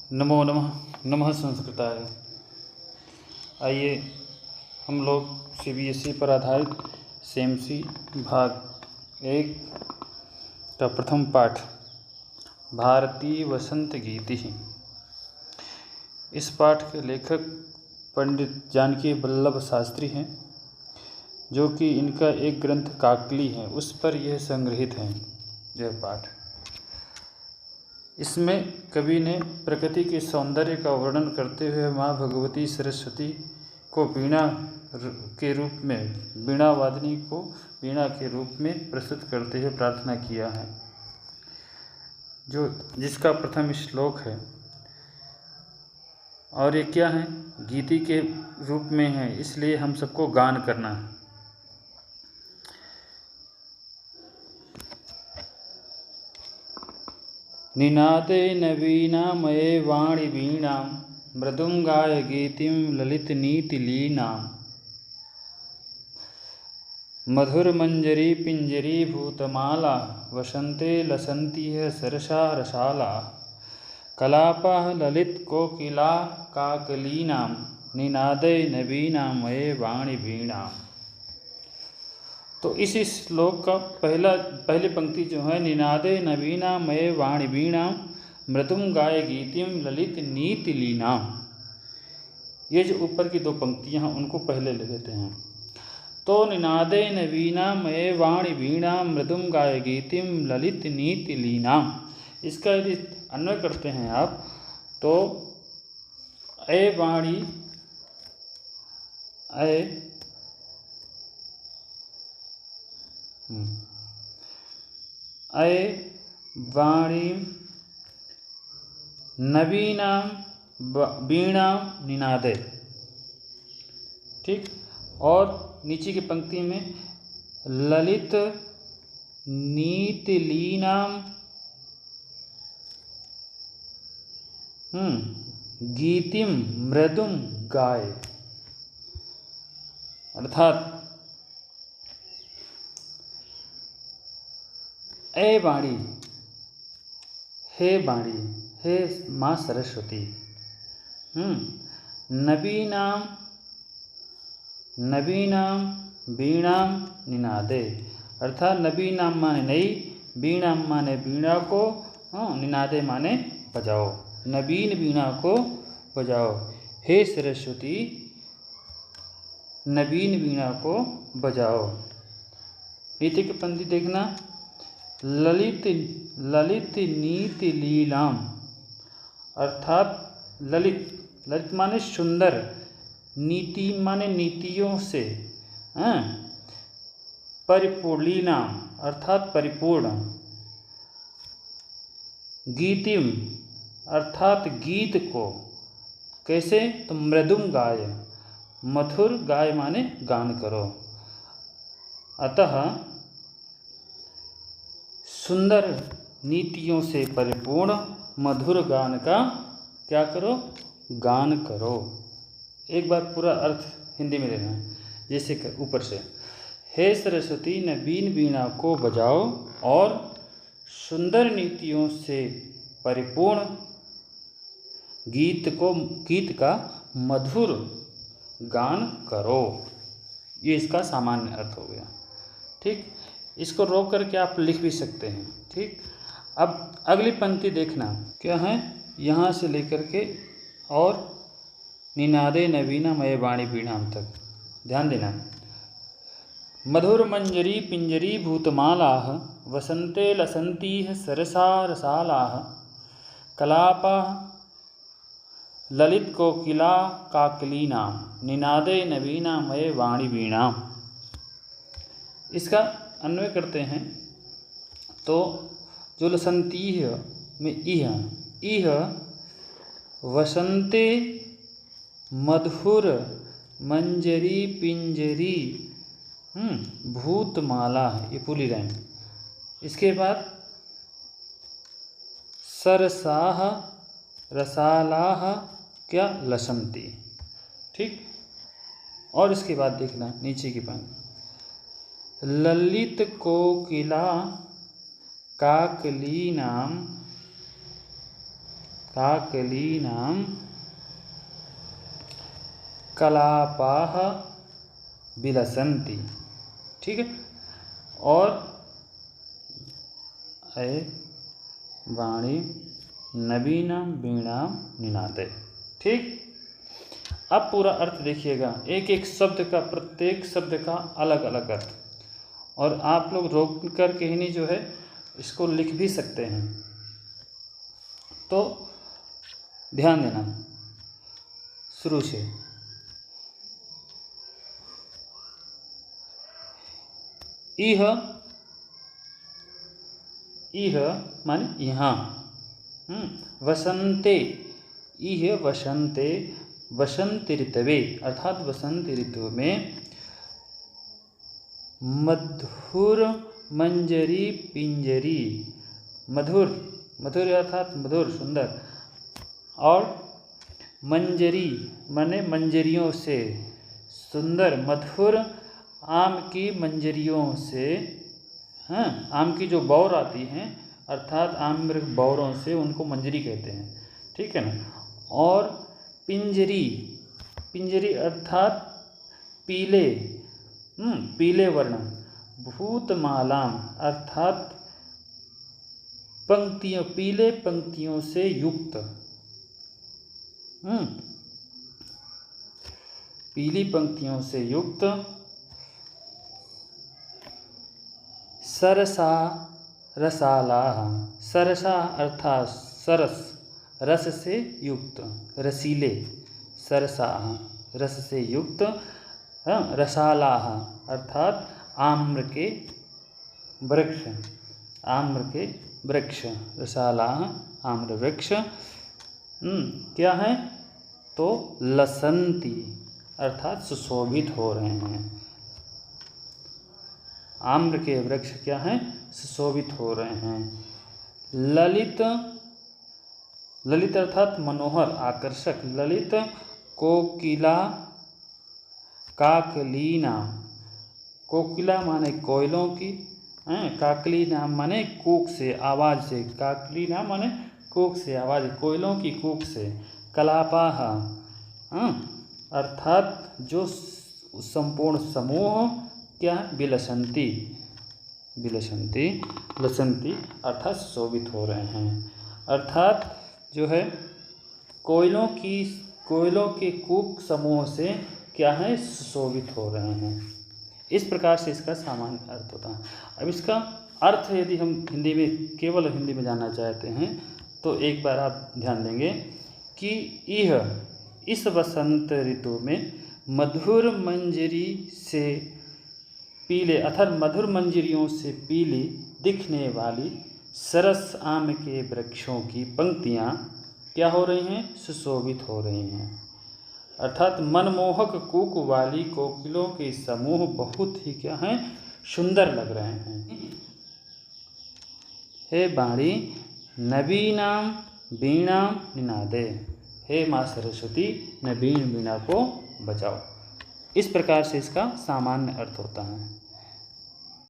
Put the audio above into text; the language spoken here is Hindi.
नमो नमः। नमः संस्कृताय। आइए हम लोग CBSE पर आधारित CMC भाग 1 का प्रथम पाठ भारतीय वसंत गीति। इस पाठ के लेखक पंडित जानकी वल्लभ शास्त्री हैं, जो कि इनका एक ग्रंथ काकली है, उस पर यह संग्रहित है यह पाठ। इसमें कवि ने प्रकृति के सौंदर्य का वर्णन करते हुए माँ भगवती सरस्वती को वीणा के रूप में, वीणा वादनी को वीणा के रूप में प्रस्तुत करते हुए प्रार्थना किया है, जिसका प्रथम श्लोक है। और ये क्या है? गीति के रूप में है, इसलिए हम सबको गान करना है। निनादे नवीनामये वाणी वीणां मृदुंगाय गीतिं ललितनीतिलीनां मधुरमंजरी पिंजरी भूतमाला वसंते लसन्तिः सरसा रसाला कलापः ललितकोकिला काकलीनां निनादे नवीनामये वाणी वीणां। तो इस श्लोक का पहली पंक्ति जो है, निनादे नवीनामये वाणी वीणां मृदुं गाय गीतिं ललित नीतिलीनां, ये जो ऊपर की दो पंक्तियां हैं उनको पहले ले लेते हैं। तो निनादे नवीनामये वाणी वीणां मृदुं गाय गीतिं ललित नीतिलीनां, इसका यदि अन्वय करते हैं आप तो ए वाणी अये वाणी नवीनां वीणां निनादे, ठीक। और नीचे की पंक्ति में ललित नीतिलीनां गीतिम मृदुं गाय, अर्थात ए वाणी, हे वाणी, हे माँ सरस्वती, नवीनां वीणां निनादे, अर्थात नवीनां माने नई, वीणां माने वीणा को, निनादे माने बजाओ, नवीन वीणा को बजाओ। हे सरस्वती, नवीन वीणा को बजाओ। नीति की पंक्ति देखना, ललित नीति लीलाम, अर्थात ललित माने सुंदर, नीति माने नीतियों से, परिपूर्ण, लीलाम अर्थात परिपूर्ण, गीतिम अर्थात गीत को, कैसे? तो मृदुम गाय, मधुर गाय माने गान करो। अतः सुंदर नीतियों से परिपूर्ण मधुर गान का क्या करो? गान करो। एक बार पूरा अर्थ हिंदी में लेना है, जैसे ऊपर से, हे सरस्वती नवीन वीणा को बजाओ और सुंदर नीतियों से परिपूर्ण गीत का मधुर गान करो। ये इसका सामान्य अर्थ हो गया, ठीक। इसको रोक करके आप लिख भी सकते हैं, ठीक। अब अगली पंक्ति देखना क्या है, यहाँ से लेकर के और निनादे नवीनामये वाणी वीणां तक ध्यान देना। मधुर मंजरी पिंजरी भूतमालाः वसंते लसन्तिः सरसा रसालाः कलापः ललित कोकिला काकलीनां निनादे नवीनामये वाणी वीणां। इसका अन्वय करते हैं तो जो लसन्तीह में इह वसंते मधुर मंजरी पिंजरी भूतमाला है, ये पूरी लाइन। इसके बाद सरसाह रसालाह क्या लसंती, ठीक। और इसके बाद देखना नीचे की पंक्ति, ललित कोकिला काकलीनां काकलीनां कलापाः विलसन्ति। ठीक है। और अय वाणी नवीनां वीणां निनादे। ठीक। अब पूरा अर्थ देखिएगा, एक एक शब्द का, प्रत्येक शब्द का अलग अलग अर्थ, और आप लोग रोक कर के ही नहीं जो है इसको लिख भी सकते हैं। तो ध्यान देना शुरू से। इह, इह माने यहाँ। वसंते, इह वसंते, वसंत ऋतवे अर्थात वसंत ऋतु में मधुर मंजरी पिंजरी, मधुर, मधुर अर्थात मधुर सुंदर, और मंजरी माने मंजरियों से, सुंदर मधुर आम की मंजरियों से, हाँ आम की जो बौर आती हैं अर्थात आम के बौरों से, उनको मंजरी कहते हैं। ठीक है ना। और पिंजरी, पिंजरी अर्थात पीले, पीले वर्ण, भूतमालाम अर्थात पंक्तियों, पीले पंक्तियों से युक्त, पीली पंक्तियों से युक्त, सरसा रसाला, सरसा अर्थात सरस, रस से युक्त, रसीले, सरसा रस से युक्त, रसाला अर्थात आम्र के वृक्ष, आम्र के वृक्ष, रसाला आम्र वृक्ष क्या है, तो लसंती अर्थात सुशोभित हो रहे हैं। आम्र के वृक्ष क्या हैं, सुशोभित हो रहे हैं। ललित, ललित अर्थात मनोहर, आकर्षक, ललित कोकिला काकलीना, कोकिला माने कोयलों की, काकलीना माने कूक से, आवाज़ से, काकलीना माने कूक से, आवाज़, कोयलों की कूक से, कलापाह अर्थात जो संपूर्ण समूह क्या, विलसंती, विलसंती, लसंती अर्थात शोभित हो रहे हैं, अर्थात जो है कोयलों की, कोयलों के कूक समूह से क्या है, सुशोभित हो रहे हैं। इस प्रकार से इसका सामान्य अर्थ होता है। अब इसका अर्थ यदि हम हिंदी में, केवल हिंदी में जानना चाहते हैं तो एक बार आप ध्यान देंगे कि यह इस वसंत ऋतु में मधुर मंजरी से पीले अर्थात मधुर मंजरियों से पीली दिखने वाली सरस आम के वृक्षों की पंक्तियाँ क्या हो रही हैं, सुशोभित हो रही हैं, अर्थात मनमोहक कूक वाली कोकिलों के समूह बहुत ही क्या हैं, सुंदर लग रहे हैं। हे वाणी नवीनाम वीणाम निनादे, हे माँ सरस्वती नवीन वीणा को बजाओ। इस प्रकार से इसका सामान्य अर्थ होता है।